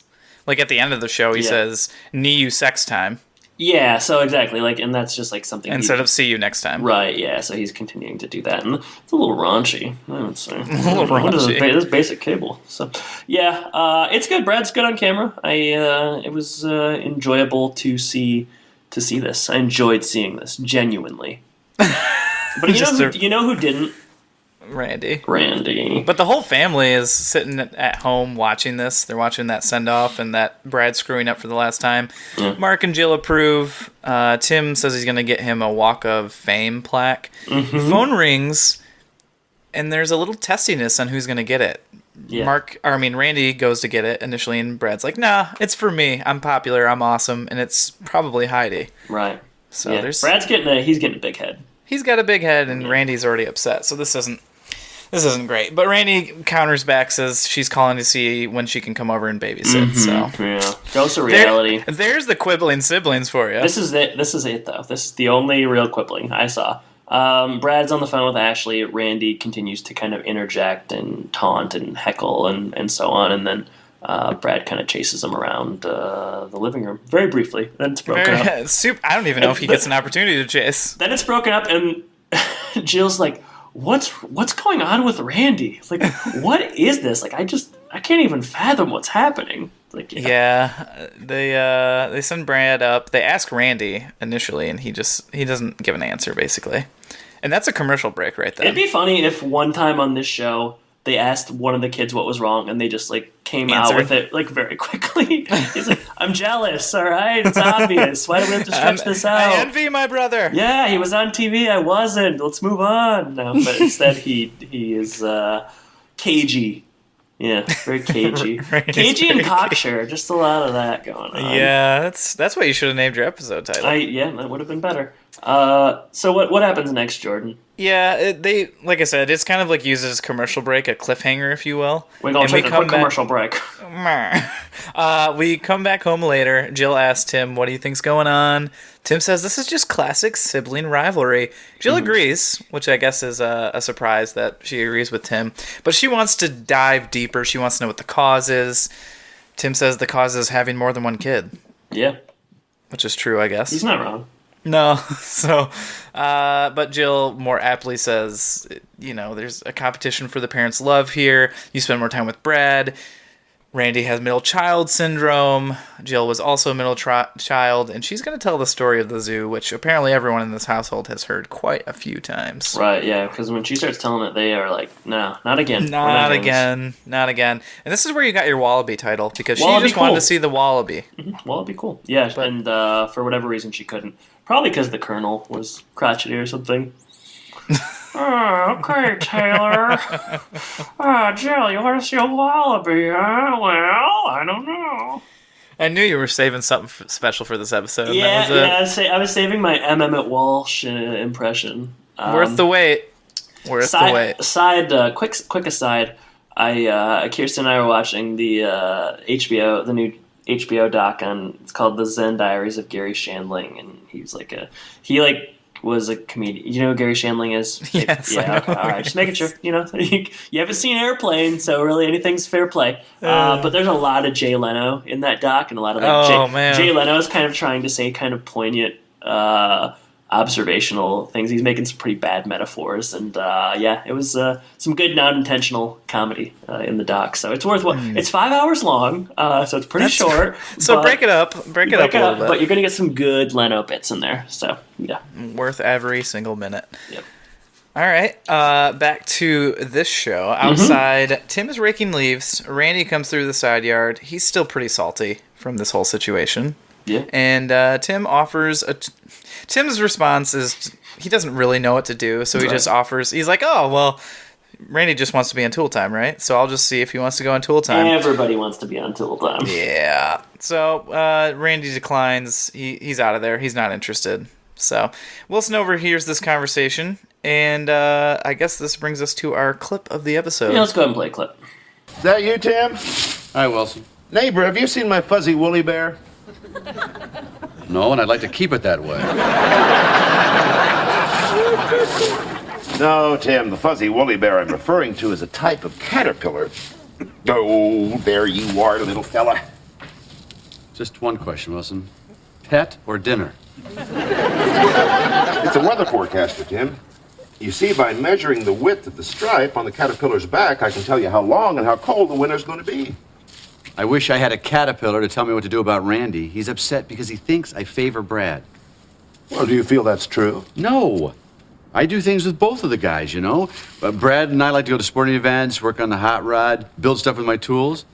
like at the end of the show, he says, "Knee you sex time." Yeah, so exactly, like, and that's just like something instead of "see you next time." Right? Yeah, so he's continuing to do that, and it's a little raunchy, I would say. A little raunchy. This basic cable. So, yeah, it's good. Brad's good on camera. It was enjoyable to see this. I enjoyed seeing this genuinely. But you know who didn't? Randy. Randy. But the whole family is sitting at home watching this. They're watching that send-off and that Brad screwing up for the last time. Yeah. Mark and Jill approve. Tim says he's going to get him a Walk of Fame plaque. Mm-hmm. Phone rings, and there's a little testiness on who's going to get it. Yeah. Randy goes to get it initially, and Brad's like, "Nah, it's for me. I'm popular. I'm awesome, and it's probably Heidi." Right. So Brad's getting a big head. He's got a big head, and Randy's already upset. So this This isn't great. But Randy counters back, says she's calling to see when she can come over and babysit. So yeah, dose of reality. There's the Quibbling Siblings for you. This is it, though. This is the only real quibbling I saw. Brad's on the phone with Ashley. Randy continues to kind of interject and taunt and heckle and so on. And then Brad kind of chases him around the living room very briefly. Then it's broken up. I don't even know if he gets an opportunity to chase. Then it's broken up, and Jill's like, What's going on with Randy? Like, what is this? Like, I can't even fathom what's happening. Like, they send Brad up. They ask Randy initially, and he doesn't give an answer basically. And that's a commercial break right there. It'd be funny if one time on this show they asked one of the kids what was wrong, and they just like came out with it like very quickly. He's like, "I'm jealous. All right, it's obvious. Why do we have to stretch this out? I envy my brother. Yeah, he was on TV. I wasn't. Let's move on." No, but instead he is cagey. Yeah, very cagey. Cagey and cocksure. Just a lot of that going on. Yeah, that's what you should have named your episode title. That would have been better. So what happens next, Jordan? Yeah, they like I said, it's kind of like used as a commercial break, a cliffhanger, if you will. We're going to take a quick commercial break. We come back home later. Jill asks Tim, "What do you think's going on?" Tim says, "This is just classic sibling rivalry." Jill agrees, which I guess is a surprise that she agrees with Tim. But she wants to dive deeper. She wants to know what the cause is. Tim says the cause is having more than one kid. Yeah. Which is true, I guess. He's not wrong. No, but Jill more aptly says, there's a competition for the parents' love here. You spend more time with Brad. Randy has middle child syndrome. Jill was also a middle child, and she's going to tell the story of the zoo, which apparently everyone in this household has heard quite a few times. Right, yeah, because when she starts telling it, they are like, no, not again. Not again. And this is where you got your Wallaby title, because she just wanted to see the Wallaby. Mm-hmm. Wallaby, cool. Yeah, and for whatever reason she couldn't. Probably because the Colonel was crotchety or something. Okay, Taylor. Jill, you want to see a wallaby, huh? Well, I don't know. I knew you were saving something special for this episode. I was saving my Emmett Walsh impression. Worth the wait. Quick aside. Kirsten and I were watching the new HBO doc on, it's called The Zen Diaries of Gary Shandling, and he was a comedian. You know who Gary Shandling is? Yes. Yeah. Okay. All right. Just making sure. You haven't seen Airplane, so really anything's fair play. But there's a lot of Jay Leno in that doc, and a lot of Jay Leno is kind of trying to say kind of poignant, observational things. He's making some pretty bad metaphors, and it was some good non-intentional comedy in the doc. So it's worth it's 5 hours long, so it's pretty short. So break it up a little bit. But you're gonna get some good Leno bits in there. So yeah, worth every single minute. Yep. All right, back to this show. Outside, Tim is raking leaves. Randy comes through the side yard. He's still pretty salty from this whole situation. Yeah. And Tim offers Tim's response is he doesn't really know what to do, so he just offers. He's like, "Oh, well, Randy just wants to be on Tool Time, right? So I'll just see if he wants to go on Tool Time." Everybody wants to be on Tool Time. Yeah. So Randy declines. He's out of there. He's not interested. So Wilson overhears this conversation, and I guess this brings us to our clip of the episode. Yeah, let's go ahead and play a clip. Is that you, Tim? Hi, Wilson. Neighbor, have you seen my fuzzy woolly bear? No, and I'd like to keep it that way. No, Tim, the fuzzy woolly bear I'm referring to is a type of caterpillar. Oh, there you are, little fella. Just one question, Wilson. Pet or dinner? It's a weather forecaster, Tim. You see, by measuring the width of the stripe on the caterpillar's back, I can tell you how long and how cold the winter's going to be. I wish I had a caterpillar to tell me what to do about Randy. He's upset because he thinks I favor Brad. Well, do you feel that's true? No. I do things with both of the guys, you know. Brad and I like to go to sporting events, work on the hot rod, build stuff with my tools.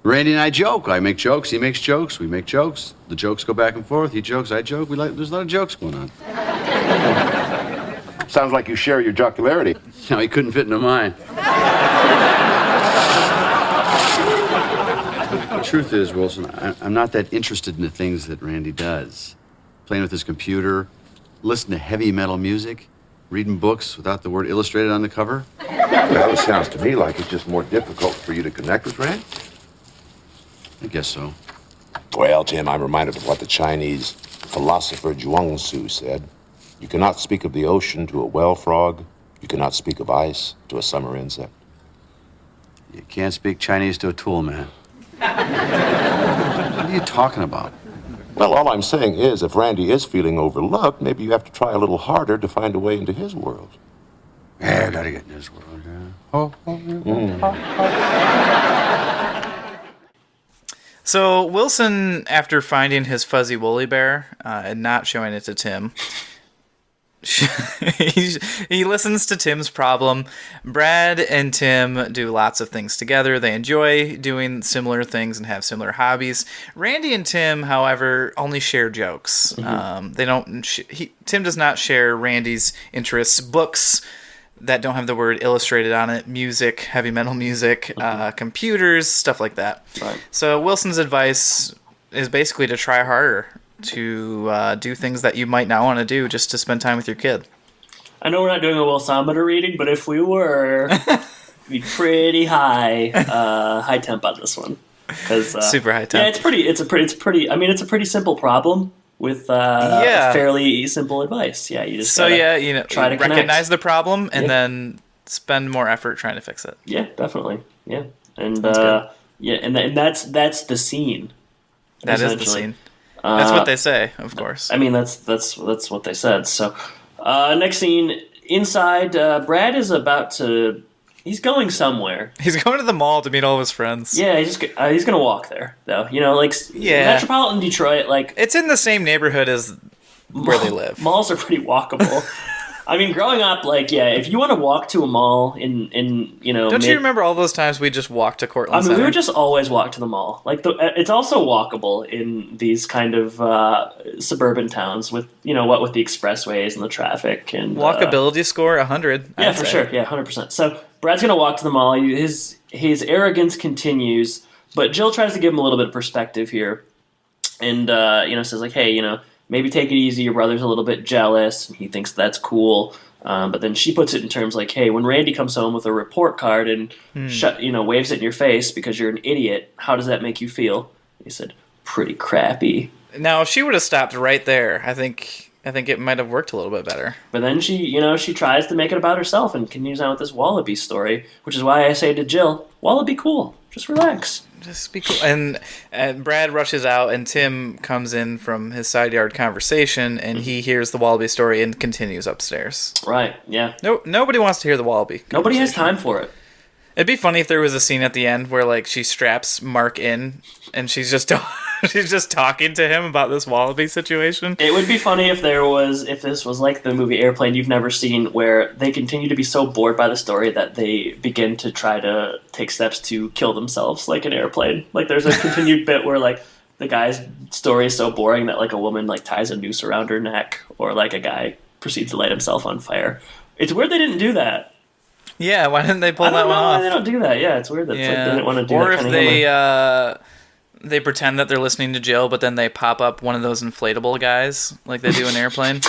Randy and I joke. I make jokes, he makes jokes, we make jokes. The jokes go back and forth. He jokes, I joke. There's a lot of jokes going on. Sounds like you share your jocularity. No, he couldn't fit into mine. The truth is, Wilson, I'm not that interested in the things that Randy does. Playing with his computer, listen to heavy metal music, reading books without the word illustrated on the cover? Well, it sounds to me like it's just more difficult for you to connect with Rand. I guess so. Well, Tim, I'm reminded of what the Chinese philosopher Zhuangzi said. You cannot speak of the ocean to a well frog. You cannot speak of ice to a summer insect. You can't speak Chinese to a tool man. What are you talking about? Well, all I'm saying is, if Randy is feeling overlooked, maybe you have to try a little harder to find a way into his world. Yeah, I gotta get in his world, So Wilson, after finding his fuzzy woolly bear and not showing it to Tim, he listens to Tim's problem. Brad and Tim do lots of things together. They enjoy doing similar things and have similar hobbies. Randy and Tim, however, only share jokes. They don't. Tim does not share Randy's interests, books that don't have the word illustrated on it, music, heavy metal music, computers, stuff like that. Right. So Wilson's advice is basically to try harder, to do things that you might not want to do just to spend time with your kid. I know we're not doing a Wilsometer reading, but if we were, it'd be pretty high temp on this one. Super high temp. Yeah, it's a pretty simple problem with fairly simple advice. Yeah, you just try to recognize connect. the problem and then spend more effort trying to fix it. Yeah, definitely. Yeah, and that's the scene. That is the scene. That's what they say, of course. I mean, that's what they said. So, next scene inside. Brad is about to. He's going somewhere. He's going to the mall to meet all of his friends. Yeah, he's gonna walk there though. Metropolitan Detroit, it's in the same neighborhood as where they live. Malls are pretty walkable. I mean, growing up, if you want to walk to a mall in Don't you remember all those times we just walked to Cortland Center? We would just always walk to the mall. It's also walkable in these kind of suburban towns with with the expressways and the traffic and walkability score 100. Yeah, for sure. Yeah, 100%. So Brad's gonna walk to the mall. His arrogance continues, but Jill tries to give him a little bit of perspective here, and says hey, maybe take it easy. Your brother's a little bit jealous. And he thinks that's cool. But then she puts it in terms hey, when Randy comes home with a report card and waves it in your face because you're an idiot, how does that make you feel? He said, pretty crappy. Now, if she would have stopped right there, I think it might have worked a little bit better. But then she tries to make it about herself and continues on with this Wallaby story, which is why I say to Jill, Wallaby cool. Just relax. Just be cool. And Brad rushes out, and Tim comes in from his side yard conversation, and he hears the Wallaby story and continues upstairs. Right, yeah. Nobody wants to hear the Wallaby. Nobody has time for it. It'd be funny if there was a scene at the end where she straps Mark in, and she's just talking to him about this Wallaby situation. It would be funny if this was like the movie Airplane you've never seen, where they continue to be so bored by the story that they begin to try to take steps to kill themselves, like an airplane. There's a continued bit where the guy's story is so boring that a woman ties a noose around her neck, or a guy proceeds to light himself on fire. It's weird they didn't do that. Yeah, why didn't they pull that one off? I don't know why they don't do that. Yeah, it's weird that they didn't want to do that. Or if they pretend that they're listening to Jill, but then they pop up one of those inflatable guys like they do in Airplane.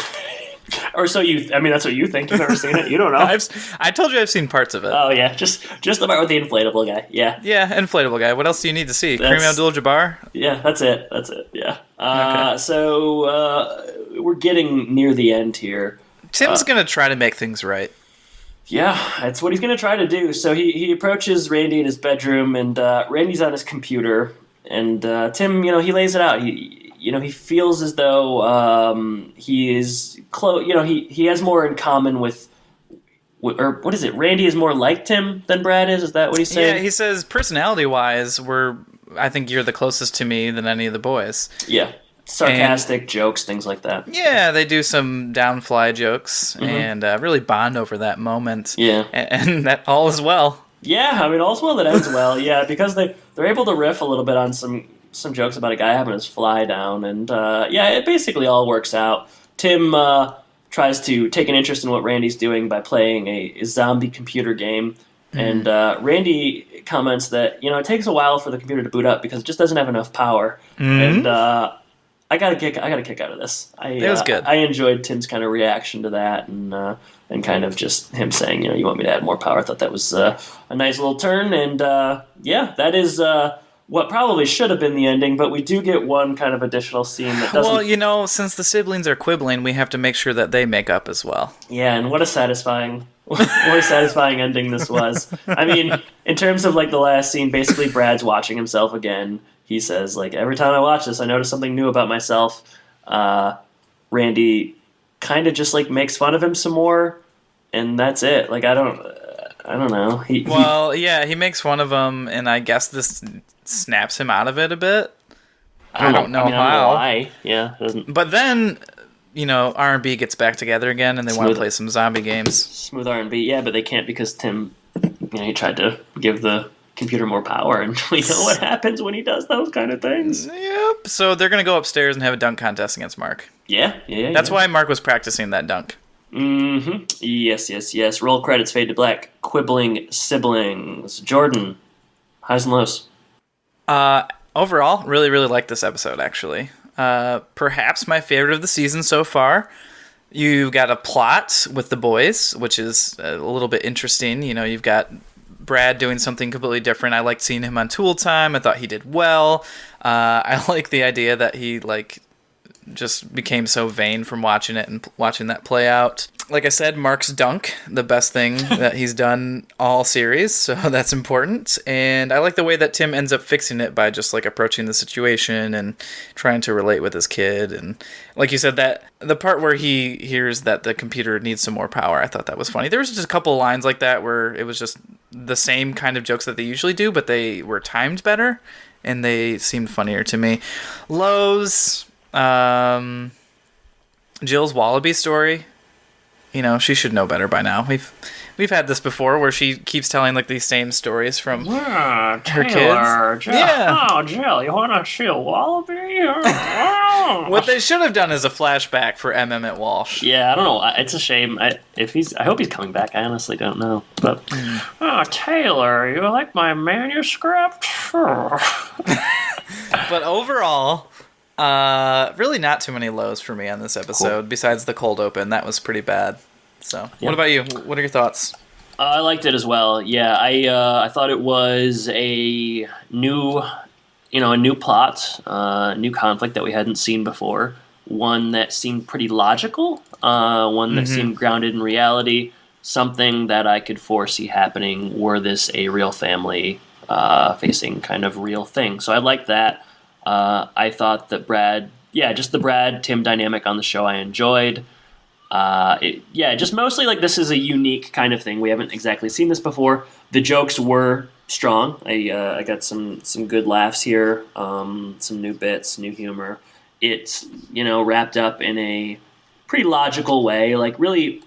Or so that's what you think. You've never seen it. You don't know. I told you I've seen parts of it. Oh yeah, just the part with the inflatable guy. Yeah. Yeah, inflatable guy. What else do you need to see? Kareem Abdul-Jabbar? Yeah, that's it. Yeah. Okay. So we're getting near the end here. Tim's gonna try to make things right. Yeah, that's what he's going to try to do. So he approaches Randy in his bedroom, and Randy's on his computer, and Tim, he lays it out. He feels as though he is close. He has more in common with, or what is it? Randy is more like Tim than Brad is. Is that what he's saying? Yeah, he says personality-wise, I think you're the closest to me than any of the boys. Yeah. Sarcastic jokes, things like that. Yeah, they do some downfly jokes and really bond over that moment. Yeah. And that all is well. Yeah, all's well that ends well. Yeah, because they're able to riff a little bit on some jokes about a guy having his fly down. And it basically all works out. Tim tries to take an interest in what Randy's doing by playing a zombie computer game. And Randy comments that, it takes a while for the computer to boot up because it just doesn't have enough power. And I got a kick out of this. It was good. I enjoyed Tim's kind of reaction to that, and kind of just him saying, you want me to add more power. I thought that was a nice little turn, and that is what probably should have been the ending, but we do get one kind of additional scene that doesn't... Well, since the siblings are quibbling, we have to make sure that they make up as well. Yeah, and what a satisfying ending this was. I mean, in terms of, like, the last scene, basically Brad's watching himself again. He says, like, every time I watch this, I notice something new about myself. Randy kind of just, like, makes fun of him some more, and that's it. Like, I don't know. He makes fun of him, and I guess this snaps him out of it a bit. I don't know how. I don't know why. Yeah, it doesn't. But then, R&B gets back together again, and they want to play some zombie games. Smooth R&B, yeah, but they can't because Tim, he tried to give the computer more power, and we know what happens when he does those kind of things. Yep. So they're gonna go upstairs and have a dunk contest against Mark. Yeah. That's why Mark was practicing that dunk. Mm-hmm. Yes. Roll credits, fade to black. Quibbling Siblings. Jordan, highs and lows. Overall, really, really like this episode, actually. Perhaps my favorite of the season so far. You got a plot with the boys, which is a little bit interesting. You've got Brad doing something completely different. I liked seeing him on Tool Time. I thought he did well. I like the idea that he, just became so vain from watching it and watching that play out. Like I said, Mark's dunk, the best thing that he's done all series, so that's important. And I like the way that Tim ends up fixing it by just approaching the situation and trying to relate with his kid. And like you said, that the part where he hears that the computer needs some more power, I thought that was funny. There was just a couple of lines like that where it was just the same kind of jokes that they usually do, but they were timed better and they seemed funnier to me. Lows. Jill's Wallaby story, she should know better by now. We've had this before where she keeps telling these same stories from her kids. Jill. Yeah. Oh, Jill, you want to see a wallaby? What they should have done is a flashback for M. Emmett Walsh. Yeah, I don't know. It's a shame. I hope he's coming back. I honestly don't know. But Taylor, you like my manuscript? But overall, really not too many lows for me on this episode, cool. Besides the cold open. That was pretty bad. So, What about you? What are your thoughts? I liked it as well. Yeah, I thought it was a new plot, new conflict that we hadn't seen before. One that seemed pretty logical, one that seemed grounded in reality, something that I could foresee happening were this a real family facing kind of real thing. So I liked that. I thought that just the Brad-Tim dynamic on the show I enjoyed. Just mostly this is a unique kind of thing. We haven't exactly seen this before. The jokes were strong. I got some good laughs here, some new bits, new humor. It's, wrapped up in a pretty logical way. Really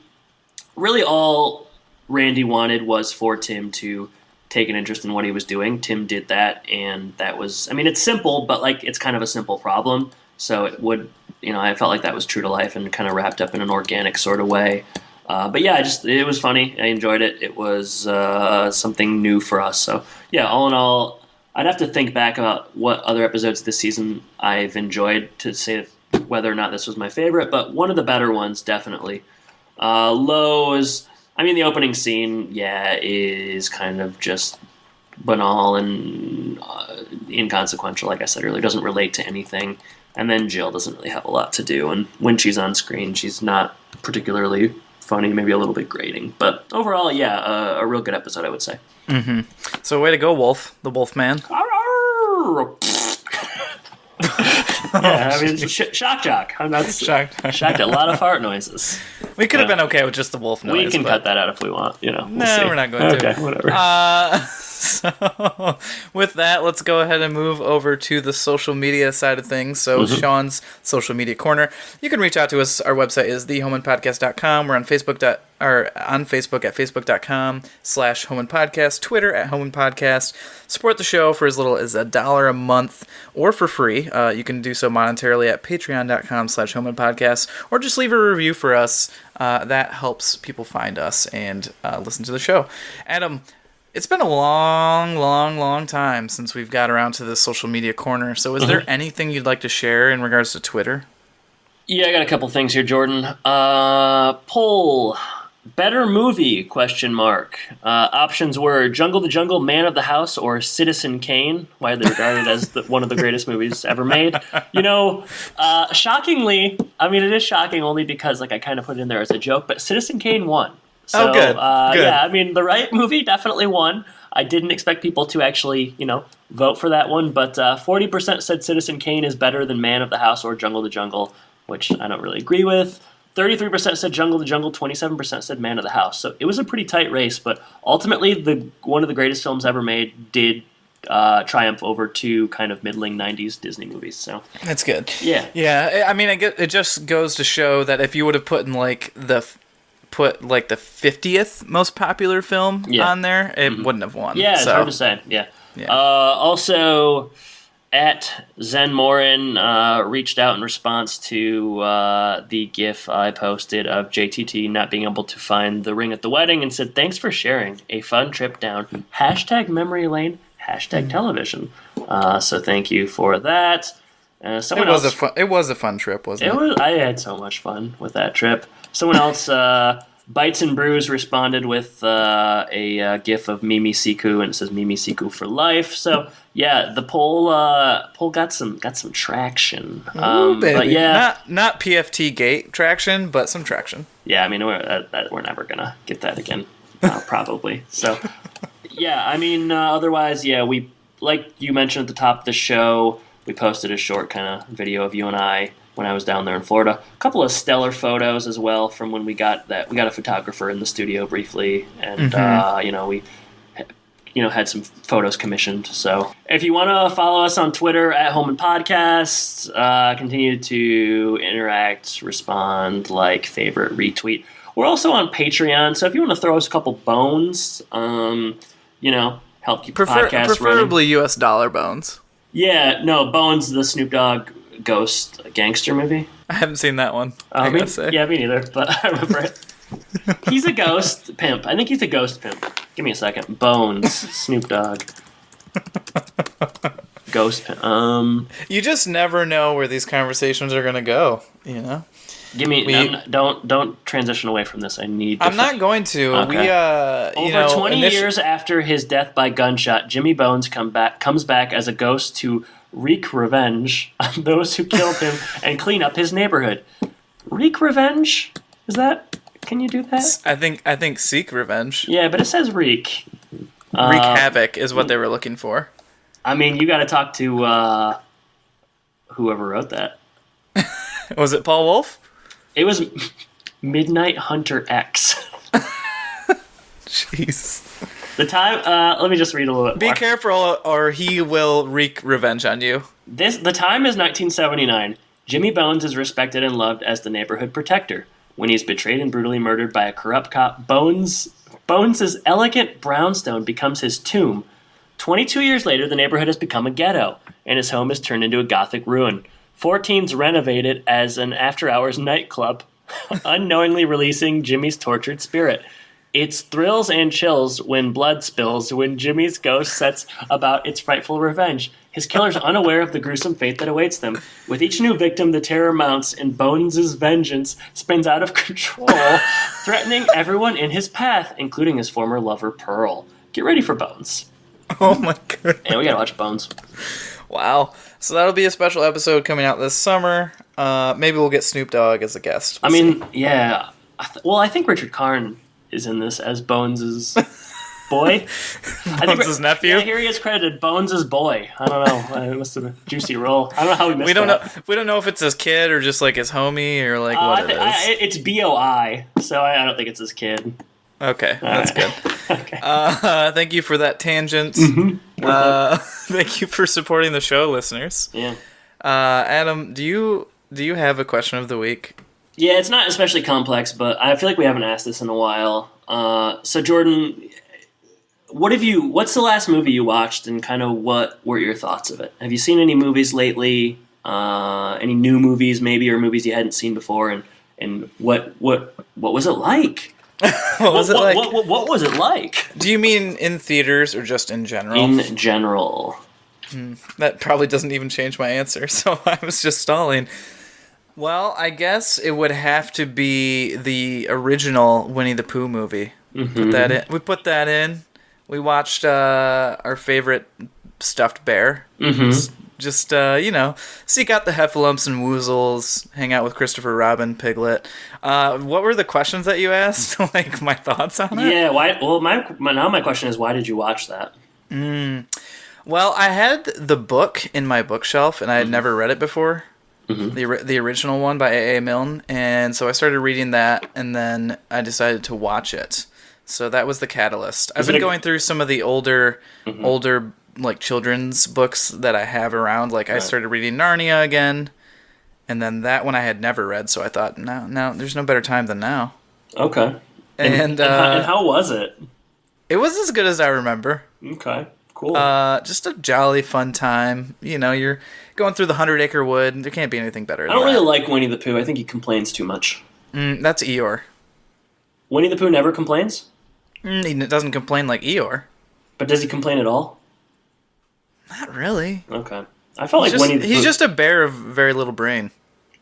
all Randy wanted was for Tim to take an interest in what he was doing. Tim did that, and that was, it's simple, but it's kind of a simple problem. So it would, I felt like that was true to life and kind of wrapped up in an organic sort of way. But yeah, it was funny. I enjoyed it. It was something new for us. So yeah, all in all, I'd have to think back about what other episodes this season I've enjoyed to say whether or not this was my favorite, but one of the better ones, definitely. Lows, the opening scene, is kind of just banal and inconsequential, like I said earlier. Doesn't relate to anything. And then Jill doesn't really have a lot to do. And when she's on screen, she's not particularly funny, maybe a little bit grating. But overall, a real good episode, I would say. Mm-hmm. So way to go, Wolf, the Wolf Man. Shock jock. I'm not shocked at a lot of fart noises. We could have been okay with just the wolf noise. We can cut that out if we want. We'll see. We're not going to. Okay, whatever. So, with that, let's go ahead and move over to the social media side of things. So, Sean's social media corner. You can reach out to us. Our website is thehomeandpodcast.com. We're on Facebook at facebook.com/homeandpodcast, Twitter at homeandpodcast. Support the show for as little as $1 a month or for free. You can do so monetarily at patreon.com/homeandpodcast, or just leave a review for us. That helps people find us and listen to the show. Adam, It's been a long, long, long time since we've got around to this social media corner. So is there anything you'd like to share in regards to Twitter? Yeah, I got a couple things here, Jordan. Poll. Better movie, question mark. Options were Jungle the Jungle, Man of the House, or Citizen Kane, widely regarded as one of the greatest movies ever made. Shockingly, I mean, it is shocking only because I kind of put it in there as a joke, but Citizen Kane won. So, good. Good. Yeah, I mean, the right movie definitely won. I didn't expect people to actually, vote for that one, but 40% said Citizen Kane is better than Man of the House or Jungle the Jungle, which I don't really agree with. 33% said Jungle the Jungle, 27% said Man of the House. So it was a pretty tight race, but ultimately one of the greatest films ever made did triumph over two kind of middling 90s Disney movies. So that's good. Yeah. Yeah, I mean, it just goes to show that if you would have put in the 50th most popular film on there, it wouldn't have won. Yeah, it's hard to say. Yeah. Also, at Zen Morin reached out in response to the GIF I posted of JTT not being able to find the ring at the wedding and said, "Thanks for sharing a fun trip down #memory lane, #television." So thank you for that. It was a fun trip, wasn't it? I had so much fun with that trip. Someone else, Bites and Brews, responded with a GIF of Mimi Siku, and it says Mimi Siku for life. So yeah, the poll got some traction. Ooh, baby. But yeah, not PFT gate traction, but some traction. Yeah, I mean we're never gonna get that again, probably. So yeah, I mean otherwise, yeah, we, like you mentioned at the top of the show, we posted a short kind of video of you and I when I was down there in Florida. A couple of stellar photos as well from when we got a photographer in the studio briefly, and we had some photos commissioned. So if you want to follow us on Twitter at Home and Podcast, continue to interact, respond, like, favorite, retweet. We're also on Patreon, so if you want to throw us a couple bones, help keep the podcast running. Preferably US dollar bones. Yeah, no, Bonez, the Snoop Dogg ghost gangster movie. I haven't seen that one. Yeah, me neither, but I remember it. He's a ghost pimp. I think he's a ghost pimp. Give me a second. Bonez, Snoop Dogg. Ghost pimp. You just never know where these conversations are going to go, Give me. Don't transition away from this. I need. I'm not going to. Okay. Over 20 years after his death by gunshot, Jimmy Bonez comes back as a ghost to wreak revenge on those who killed him and clean up his neighborhood. Wreak revenge? Is that? Can you do that? I think seek revenge. Yeah, but it says wreak. Wreak havoc is what they were looking for. I mean, you got to talk to whoever wrote that. Was it Paul Wolf? It was Midnight Hunter X. Jeez. The time. Let me just read a little bit more. Be careful, or he will wreak revenge on you. The time is 1979. Jimmy Bonez is respected and loved as the neighborhood protector. When he's betrayed and brutally murdered by a corrupt cop, Bonez's elegant brownstone becomes his tomb. 22 years later, the neighborhood has become a ghetto, and his home is turned into a gothic ruin. 4 teens renovate it as an after-hours nightclub, unknowingly releasing Jimmy's tortured spirit. It's thrills and chills when blood spills, when Jimmy's ghost sets about its frightful revenge. His killers unaware of the gruesome fate that awaits them. With each new victim, the terror mounts, and Bonez's vengeance spins out of control, threatening everyone in his path, including his former lover, Pearl. Get ready for Bonez. Oh my god. And we gotta watch Bonez. Wow. So that'll be a special episode coming out this summer. Maybe we'll get Snoop Dogg as a guest. I mean, yeah. I think Richard Karn is in this as Bonez's boy. Bonez's nephew? Yeah, here he is credited Bonez's boy. I don't know. It must have been a juicy role. I don't know how we missed that. We don't know if it's his kid or just like his homie or like what it is. It's BOI, so I don't think it's his kid. Okay, that's good. Okay. Thank you for that tangent. Thank you for supporting the show, listeners. Yeah. Adam, do you have a question of the week? Yeah, it's not especially complex, but I feel like we haven't asked this in a while. So Jordan, what's the last movie you watched, and kind of what were your thoughts of it? Have you seen any movies lately? Any new movies maybe, or movies you hadn't seen before, and what was it like? What was it like? What was it like? Do you mean in theaters or just in general? In general. That probably doesn't even change my answer, so I was just stalling. Well, I guess it would have to be the original Winnie the Pooh movie. Put that in. We put that in. We watched our favorite stuffed bear. Just, seek out the heffalumps and woozles, hang out with Christopher Robin, Piglet. What were the questions that you asked? Like, my thoughts on it? Yeah, why? Well, my question is, why did you watch that? Well, I had the book in my bookshelf, and I had never read it before. The original one by A.A. Milne. And so I started reading that, and then I decided to watch it. So that was the catalyst. I've been going through some of the older like children's books that I have around. Like I started reading Narnia again, and then that one I had never read. So I thought, no, there's no better time than now. Okay. And how was it? It was as good as I remember. Okay, cool. Just a jolly fun time. You're going through the 100-acre wood. There can't be anything better than that. I don't really like Winnie the Pooh. I think he complains too much. That's Eeyore. Winnie the Pooh never complains? He doesn't complain like Eeyore. But does he complain at all? Not really. Okay. I felt like Winnie the Pooh... He's just a bear of very little brain.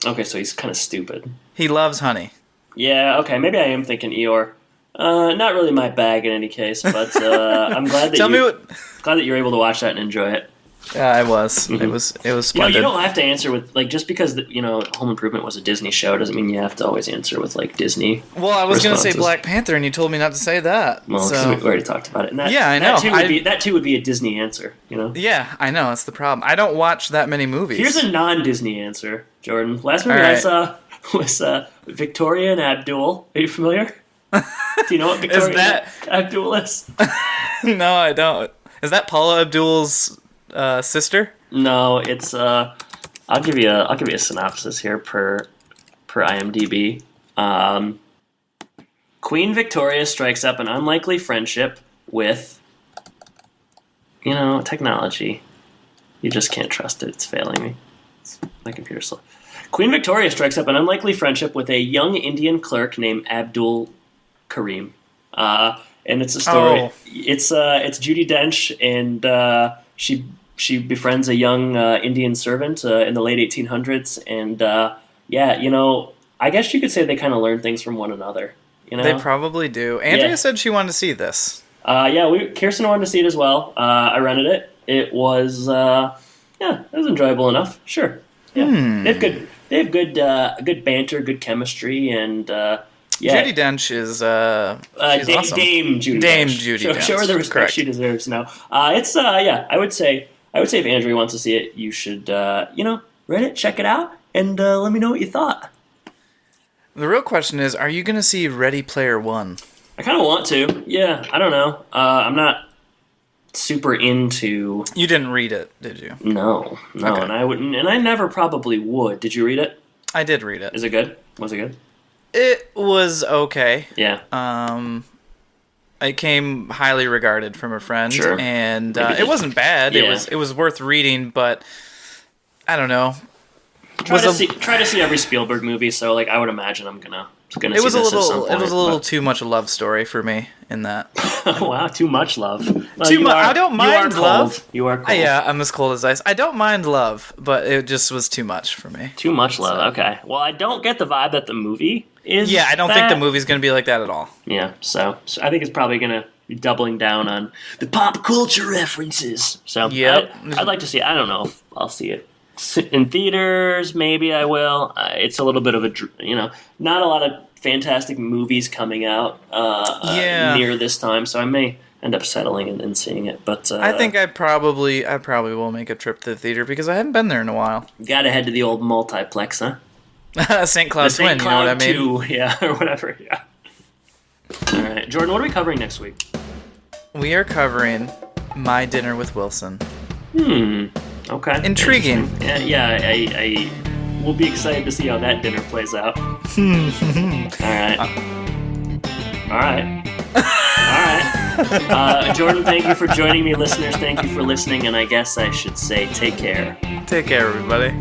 Okay, so he's kind of stupid. He loves honey. Yeah, okay, maybe I am thinking Eeyore. Not really my bag in any case, but I'm glad that glad that you're able to watch that and enjoy it. Yeah, I was. It was splendid. You don't have to answer with just because Home Improvement was a Disney show doesn't mean you have to always answer with like Disney. Well, I was going to say Black Panther, and you told me not to say that. Well, so. we already talked about it. And yeah, I know. That too would be a Disney answer. Yeah, I know. That's the problem. I don't watch that many movies. Here's a non-Disney answer, Jordan. Last movie I saw was Victoria and Abdul. Are you familiar? Do you know what Victoria and Abdul is? No, I don't. Is that Paula Abdul's sister? No, it's I'll give you a synopsis here per IMDb. Queen Victoria strikes up an unlikely friendship with technology. You just can't trust it. It's failing me. My computer's slow. Queen Victoria strikes up an unlikely friendship with a young Indian clerk named Abdul Karim. And it's a story. Oh. It's Judi Dench, and she befriends a young Indian servant in the late 1800s, and I guess you could say they kind of learn things from one another. They probably do. Andrea said she wanted to see this. Kirsten wanted to see it as well. I rented it. It was it was enjoyable enough. Sure. Yeah. They have good banter, good chemistry, and Judi Dench is she's awesome. Dame Judi Dench. Show her the respect she deserves. No, I would say if Andrea wants to see it, you should read it, check it out, and let me know what you thought. The real question is, are you going to see Ready Player One? I kind of want to. Yeah, I don't know. I'm not super into. You didn't read it, did you? No, okay. And I wouldn't, and I never probably would. Did you read it? I did read it. Is it good? Was it good? It was okay. Yeah. It came highly regarded from a friend, sure. And it wasn't bad. Yeah. It was worth reading, but I don't know. Try to see every Spielberg movie, so like I would imagine I'm gonna see this at some point. It was a little too much love story for me in that. Wow, too much love. Well, too much. I don't mind love. You are cold. Yeah, I'm as cold as ice. I don't mind love, but it just was too much for me. Too much love. Okay. Well, I don't get the vibe that the movie is. Yeah, I don't think the movie's gonna be like that at all. Yeah. So I think it's probably gonna be doubling down on the pop culture references. So yeah, I'd like to see it. I don't know if I'll see it in theaters. Maybe I will. It's a little bit of a not a lot of fantastic movies coming out near this time, so I may end up settling and seeing it. But I think I probably will make a trip to the theater because I haven't been there in a while. Gotta head to the old multiplex, huh? St. Cloud Twin, you know what I mean? 2, yeah, or whatever. Yeah. All right, Jordan, what are we covering next week? We are covering My Dinner with Wilson. Okay. Intriguing. Yeah, I will be excited to see how that dinner plays out. All right. Jordan, thank you for joining me. Listeners, thank you for listening. And I guess I should say take care. Take care, everybody.